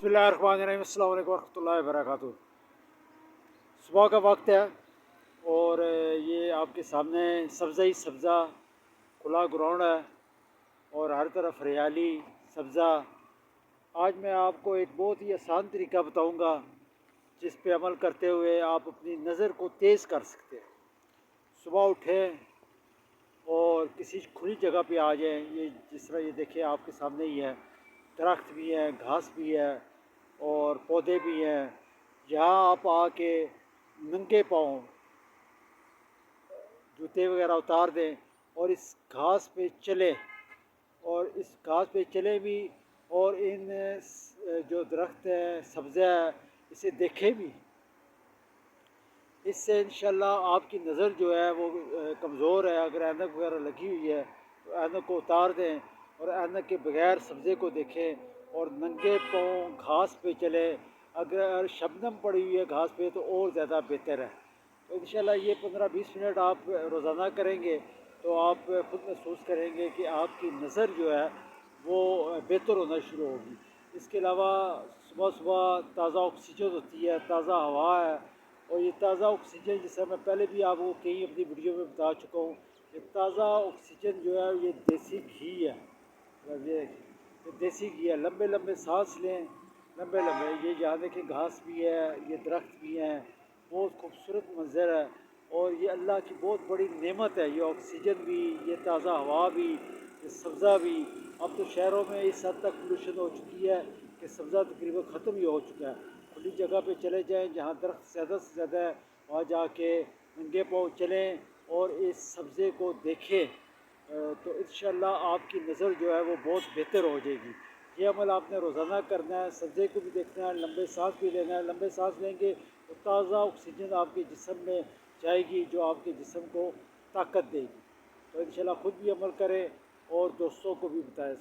बिस्मिल्लाहिर्रहमानिर्रहीम, अस्सलाम वालेकुम रहमतुल्लाहि व बरकातुहू। सुबह का वक्त है और ये आपके सामने सब्ज़ा ही सब्ज़ा खुला ग्राउंड है और हर तरफ हरियाली सब्ज़ा। आज मैं आपको एक बहुत ही आसान तरीका बताऊंगा जिस पे अमल करते हुए आप अपनी नज़र को तेज़ कर सकते हैं। सुबह उठें और किसी खुली जगह पे आ जाएं। ये जिस तरह ये देखिए आपके सामने ही है, दरख्त भी हैं, घास भी है और पौधे भी हैं। यहाँ आप आके नंगे पाँव जूते वगैरह उतार दें और इस घास पे चले और इस घास पे चले भी और इन जो दरख्त है सब्ज़ा है इसे देखें भी। इससे इंशाल्लाह आपकी नज़र जो है वो कमज़ोर है। अगर ऐनक वगैरह लगी हुई है तो ऐनक को उतार दें और ऐनक के बगैर सब्ज़े को देखें और नंगे पाँव घास पे चले। अगर शबनम पड़ी हुई है घास पे तो और ज़्यादा बेहतर है। तो इंशाल्लाह ये 15-20 मिनट आप रोज़ाना करेंगे तो आप खुद महसूस करेंगे कि आपकी नज़र जो है वो बेहतर होना शुरू होगी। इसके अलावा सुबह सुबह ताज़ा ऑक्सीजन होती है, ताज़ा हवा है और ये ताज़ा ऑक्सीजन जिसे मैं पहले भी आपको कई अपनी वीडियो में बता चुका हूँ। ये ताज़ा ऑक्सीजन जो है ये देसी घी है। ये देसी घी है। लंबे लंबे सांस लें, लंबे लंबे। ये यहाँ देखें घास भी है, ये दरख्त भी हैं, बहुत खूबसूरत मंज़र है और ये अल्लाह की बहुत बड़ी नेमत है। ये ऑक्सीजन भी, ये ताज़ा हवा भी, ये सब्ज़ा भी। अब तो शहरों में इस हद तक पोल्यूशन हो चुकी है कि सब्ज़ा तकरीबन ख़त्म ही हो चुका है। खुली जगह पे चले जाएं जहाँ दरख्त ज़्यादा से ज़्यादा है, वहाँ जाके नंगे पाँव चलें और इस सब्ज़े को देखें तो इंशाल्लाह आपकी नज़र जो है वो बहुत बेहतर हो जाएगी। ये अमल आपने रोज़ाना करना है। सब्ज़े को भी देखना है, लंबे सांस भी लेना है। लंबे सांस लेंगे तो ताज़ा ऑक्सीजन आपके जिस्म में जाएगी जो आपके जिस्म को ताकत देगी। तो इंशाल्लाह ख़ुद भी अमल करें और दोस्तों को भी बताएं।